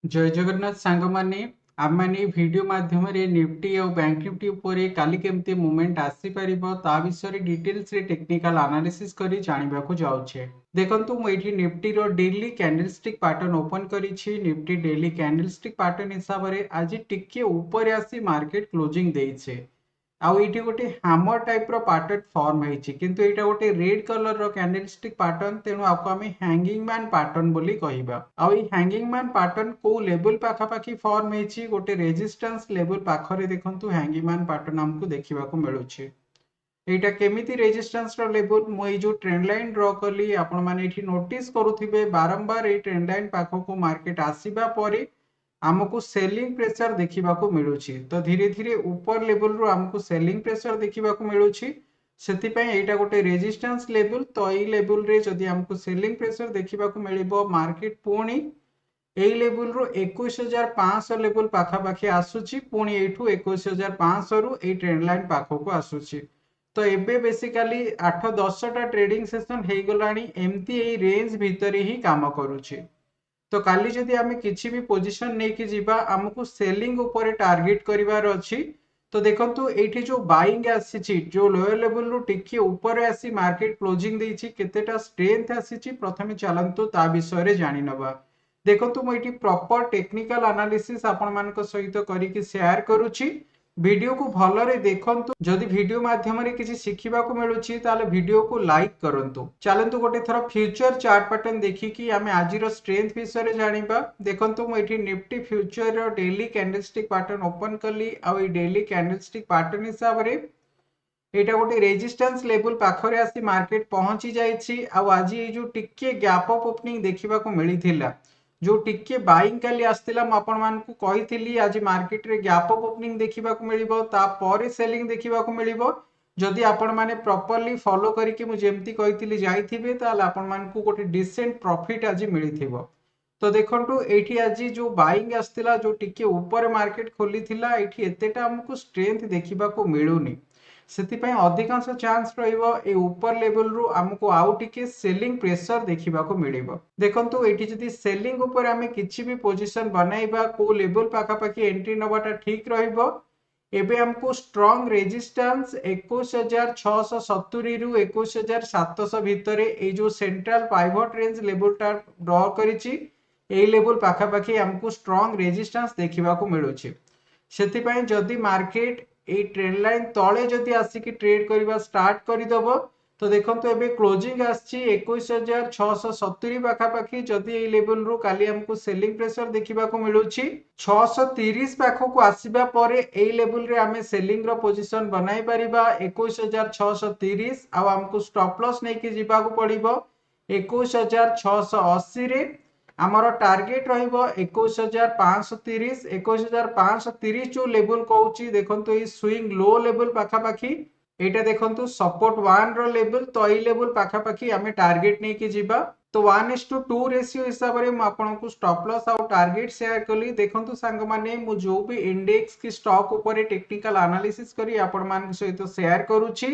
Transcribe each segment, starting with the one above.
जय जगन्नाथ सांग माने आम माने वीडियो माध्यम रे निफ्टी और बैंक निफ्टी ऊपर काली केमती मूवमेंट आसी परिबो ता विषय डिटेल्स रे टेक्निकल एनालिसिस करी जानिबा को जाउछे। देखंतु मु एठी निफ्टी रो डेली कैंडलस्टिक पैटर्न ओपन करिछि। निफ्टी डेली कैंडलस्टिक पैटर्न हिसाब रे आज टिके ऊपर आसी मार्केट क्लोजिंग देइछे। आउ एठी गोटे हैमर टाइप रो पैटर्न फॉर्म हेछि, किंतु एटा गोटे रेड कलर रो कैंडलस्टिक पैटर्न, तेनु आपको आमे हैंगिंग मैन पैटर्न बोली कहिबा। आउ ई हैंगिंग मैन पैटर्न को लेवल पाखा पाखी फॉर्म हेछि, गोटे रेजिस्टेंस लेवल पाखरे देखंतु हैंगिंग मैन पैटर्न हमकु देखिबाकू मिलुछि। एटा केमिति रेजिस्टेंस रो लेवल मु ए जो ट्रेंड लाइन ड्रॉ करली आपण माने एठी नोटिस करूथिबे, बारंबार ए ट्रेंड लाइन पाखो को मार्केट आसीबा परे आमको सेलिंग प्रेशर देखिबाकू मिलुछि। तो धीरे धीरे ऊपर लेवल रो आमको सेलिंग प्रेशर देखिबाकू मिलुछि। सेति पय एटा गोटे रेजिस्टेंस लेवल, तो एई लेवल रे जदि हमको सेलिंग प्रेशर देखिबाकू मिलिबो, मार्केट पुणी एई लेवल रो 21500 लेवल पाखा पाखी आसुछि, पुणी एठू 21500 रु एई ट्रेंड लाइन पाखो को आसुछि। तो एबे बेसिकली 8-10 टा ट्रेडिंग सेशन हेई गलानी, एमती एई रेंज भितरे ही काम करूछि। तो काली जदि आमे किछि भी पोजीशन नेकी जिबा, हमकु सेलिंग ऊपर टार्गेट करिवार अछि। तो देखंतु एठी जो बाइंग आसीछि, जो लोअर लेवल रो टिके ऊपर आसी मार्केट क्लोजिंग देछि, केतेटा स्ट्रेंथ आसीछि प्रथमे चलंतु ता विषय रे जानि नबा। देखंतु मु एठी प्रॉपर टेक्निकल एनालिसिस आपण मानक सहित करिकि शेयर करूछि। वीडियो को भलरे देखंतु। जदि वीडियो माध्यम रे किछि शिखिबा को मिलुछि ताले वीडियो को लाइक करंतु। चलंतु गोटे थरो फ्यूचर चार्ट पैटर्न देखिकि आमे आजिरो स्ट्रेंथ विषय जानिबा। देखंतु मु एठी निफ्टी फ्यूचर रो डेली कैंडलस्टिक पैटर्न ओपन करली। आ ए डेली कैंडलस्टिक पैटर्न हिसाब रे एटा गोटे रेजिस्टेंस लेवल पाखरे आसी मार्केट पहुंची जाइछि। आ आज ए जो टिके गैप अप ओपनिंग देखिबा को मिलिथिला, जो टिके बाइंग काली आस्तिला, म आपण मानकु कहिथिली आज मार्केट रे गैप अप ओपनिंग देखिबा को मिलिबो, ता परे सेलिंग देखिबा को मिलिबो। जदि आपण माने प्रॉपर्ली फॉलो करिकि मु जेमति कहिथिली जाइथिबे, ताले आपण मानकु गोटे डिसेंट प्रॉफिट आज मिलिथिबो। तो देखंतु एठी आज जो बाइंग आस्तिला, जो टिके ऊपर मार्केट खोली थिला, एठी एतेटा हमकु स्ट्रेंथ देखिबा को मिलुनी। ସେଥିପାଇଁ ଅଧିକାଂଶ ଚାନ୍ସ ରହିବ ଏ ଉପର ଲେଭେଲରୁ ଆମକୁ ଆଉ ଟିକେ ସେଲିଂ ପ୍ରେସର ଦେଖିବାକୁ ମିଳିବ। ଦେଖନ୍ତୁ ଏଠି ଯଦି ସେଲିଂ ଉପରେ ଆମେ କିଛି ବି ପୋଜିସନ ବନାଇବା, କୋଉ ଲେଭେଲ ପାଖାପାଖି ଏଣ୍ଟ୍ରି ନେବାଟା ଠିକ ରହିବ। ଏବେ ଆମକୁ ଷ୍ଟ୍ରଙ୍ଗ ରେଜିଷ୍ଟାନ୍ସ 21670 ରୁ 21700 ଭିତରେ ଏଇ ଯୋଉ ସେଣ୍ଟ୍ରାଲ ପାଇଭଟ ରେଞ୍ଜ ଲେଭେଲଟା ଡ୍ର କରିଛି, ଏଇ ଲେଭେଲ ପାଖାପାଖି ଆମକୁ ଷ୍ଟ୍ରଙ୍ଗ ରେଜିଷ୍ଟାନ୍ସ ଦେଖିବାକୁ ମିଳୁଛି। ସେଥିପାଇଁ ଯଦି ମାର୍କେଟ এই ট্রেন্ড লাইন তলে যদি আসিকি ট্রেড করিবা স্টার্ট করিদব, তো দেখন্তু এবে ক্লোজিং আসছি 21670 পাখাপাখি। যদি এই লেভেল রু কালি हमको সেলিং প্রেসার দেখিବାକୁ মিলুছি, 630 পাখকু আসিবা পরে এই লেভেল রে আমি সেলিং র পজিশন বনাই পারিবা 21630। ଆଉ हमको স্টপ লস নেকি ଯିବାକୁ ପଡିବ 21680 रे। आमर टार्गेट रहिबो 21530। 21530 जो लेवल कहूची, देखंतु ए स्विंग लो लेवल पाखापाखी एटा देखंतु सपोर्ट 1 रो लेवल। तो ए लेवल पाखापाखी आमे टार्गेट नहीं कि जिबा। तो 1:2 रेशियो हिसाब रे मु आपनको स्टॉप लॉस और टार्गेट शेयर कली। देखंतु सांग माने मु जो भी इंडेक्स की स्टॉक ऊपर टेक्निकल एनालिसिस करी आपण मान सहित शेयर करूची।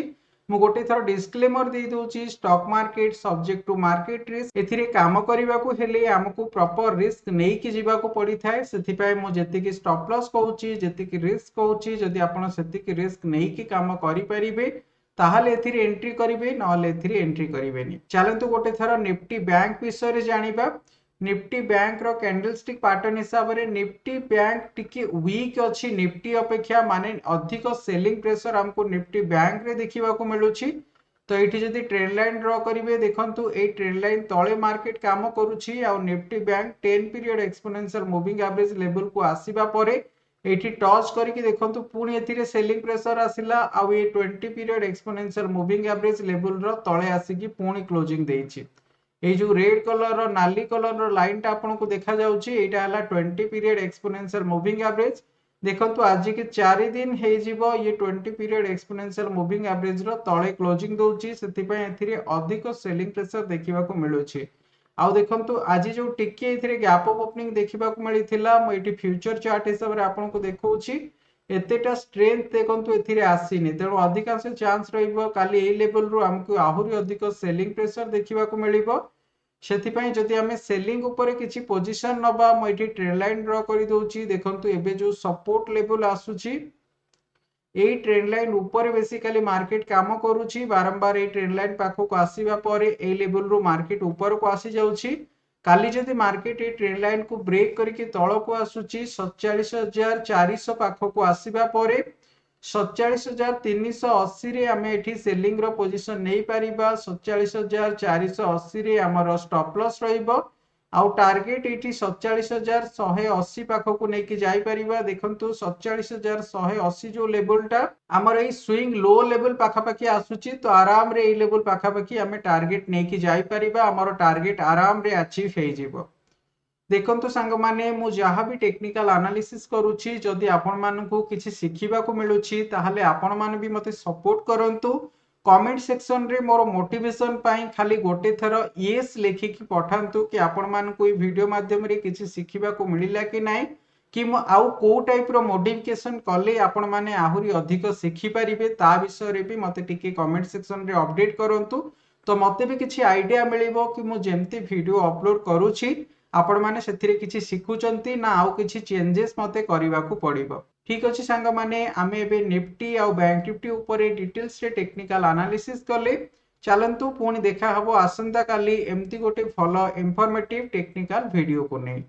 मु गोटे थर डिस्क्लेमर दे दूची, stock market subject to market risk. एथिरे काम करिबा को हेले हमकु प्रॉपर रिस्क नेई कि जीवा को पड़ी थाए। सेथि पय मु जेति कि स्टॉप लॉस कहूची, जेति कि रिस्क कहूची, जदि आपण सेति कि रिस्क नेई कि काम करि परिबे ताहले एथिरे एंट्री करिवे, नहले एथिरे एंट्री करिवेनी। चलंतु गोटे थर निफ्टी बैंक विषय रे जानिबा। निफ्टी बैंक रो कैंडलस्टिक पैटर्न हिसाब रे निफ्टी बैंक टिके वीक अछि निफ्टी अपेक्षा, माने अधिक सेलिंग प्रेशर हमको निफ्टी बैंक रे देखिबा को मिलुछि। तो एठी जदि ट्रेंड लाइन ड्रॉ करिवे, देखंतु ए ट्रेंड लाइन तळे मार्केट काम करूछि। आ Nifty bank 10 period exponential moving average level को आसीबा परे एठी टच करिकि देखंतु पुणी एथिरे सेलिंग प्रेशर आसिला। आ ए 20 period exponential moving average level रो तळे आसीकि पुणी क्लोजिंग देइछि। ए जो रेड कलर रो नाली कलर रो लाइन टा आपनको देखा जाउछि, एटा हला 20 पीरियड एक्सपोनेंशियल मूविंग एवरेज। देखंतु आज के 4 दिन हे जिवो ये 20 पीरियड एक्सपोनेंशियल मूविंग एवरेज रो तळे क्लोजिंग दोउछि। सेति पय एथिरे अधिक सेलिंग प्रेशर देखिबा को मिलुछि। आउ देखंतु आज जो टिके एथिरे गैप अप ओपनिंग देखिबा को मिलिथिला, म एठी फ्यूचर चार्ट हिसाब रे आपनको देखौछि एतेटा स्ट्रेंथ देखंतु एथिरे आसीनी। तेणु अधिकांश चांस रहिबो काली ए लेवल रु हमकु आहुरी अधिक सेलिंग प्रेशर देखिबा को मिलिबो। ସେଥିପାଇଁ ଯଦି ଆମେ ସେଲିଂ ଉପରେ କିଛି ପୋଜିशन ନବା, ମୁଁ ଏଠି ଟ୍ରେଣ୍ଡ ଲାଇନ୍ ଡ୍ର କରିଦଉଛି। ଦେଖନ୍ତୁ ଏବେ ଯୋଉ ସପୋର୍ଟ ଲେଭେଲ ଆସୁଛି, এই ট্রেন্ড লাইন উপরে বেসিক্যালি মার্কেট কাম করুছি। বারম্বার এই ট্রেন্ড লাইন পাখক আসিবা পরে এই লেভেল রু মার্কেট উপরକୁ আসি যাଉଛି। কালি যদি মার্কেট এই ট্রেন্ড লাইন কু ব্রেক করিকি তଳକୁ ଆସୁଛି 47,400 ପାଖକୁ ଆସିବା ପରେ 47,380 ରେ ଆମେ ଏଠି ସେଲିଂ ର ପୋଜିଶନ ନେଇ ପାରିବା। 47,480 ରେ ଆମର ଷ୍ଟପ ଲସ୍ ରହିବ। ଆଉ ଟାର୍ଗେଟ ଏଠି 47,180 ପାଖକୁ ନେଇକି ଯାଇପାରିବା। ଦେଖନ୍ତୁ 47,180 ଯୋଉ ଲେଭେଲଟା ଆମର ଏଇ ସ୍ୱିଙ୍ଗ ଲୋ ଲେଭେଲ ପାଖାପାଖି ଆସୁଛି, ତ ଆରାମରେ ଏଇ ଲେଭେଲ ପାଖାପାଖି ଆମେ ଟାର୍ଗେଟ ନେଇକି ଯାଇପାରିବା। ଆମର ଟାର୍ଗେଟ ଆରାମରେ ଆଚିଭ ହେଇଯିବ। ଦେଖନ୍ତୁ ସାଙ୍ଗମାନେ, ମୁଁ ଯାହା ବି ଟେକ୍ନିକାଲ ଆନାଲିସିସ୍ କରୁଛି, ଯଦି ଆପଣମାନଙ୍କୁ କିଛି ଶିଖିବାକୁ ମିଳୁଛି ତାହେଲେ ଆପଣମାନେ ବି ମୋତେ ସପୋର୍ଟ କରନ୍ତୁ। କମେଣ୍ଟ ସେକ୍ସନରେ ମୋର ମୋଟିଭେସନ ପାଇଁ ଖାଲି ଗୋଟେ ଥର ୟେସ୍ ଲେଖିକି ପଠାନ୍ତୁ କି ଆପଣମାନଙ୍କୁ ଏଇ ଭିଡିଓ ମାଧ୍ୟମରେ କିଛି ଶିଖିବାକୁ ମିଳିଲା କି ନାହିଁ, କି ମୁଁ ଆଉ କୋଉ ଟାଇପର ମୋଡିଫିକେସନ କଲେ ଆପଣମାନେ ଆହୁରି ଅଧିକ ଶିଖିପାରିବେ, ତା ବିଷୟରେ ବି ମୋତେ ଟିକେ କମେଣ୍ଟ ସେକ୍ସନରେ ଅପଡେଟ୍ କରନ୍ତୁ। ତ ମୋତେ ବି କିଛି ଆଇଡିଆ ମିଳିବ କି ମୁଁ ଯେମିତି ଭିଡିଓ ଅପଲୋଡ କରୁଛି ଆପଣମାନେ ସେଥିରେ କିଛି ଶିଖୁଛନ୍ତି ନା ଆଉ କିଛି ଚେଞ୍ଜେସ୍ ମୋତେ କରିବାକୁ ପଡିବ। ଠିକ ଅଛି ସାଙ୍ଗମାନେ, ଆମେ ଏବେ ନିଫ୍ଟି ଆଉ ବ୍ୟାଙ୍କ ନିଫ୍ଟି ଉପରେ ଡିଟେଲ୍ସରେ ଟେକ୍ନିକାଲ ଆନାଲିସିସ୍ କଲେ। ଚାଲନ୍ତୁ ପୁଣି ଦେଖା ହବ ଆସନ୍ତା କାଲି ଏମିତି ଗୋଟେ ଭଲ ଇନଫର୍ମେଟିଭ ଟେକ୍ନିକାଲ ଭିଡିଓକୁ ନେଇ।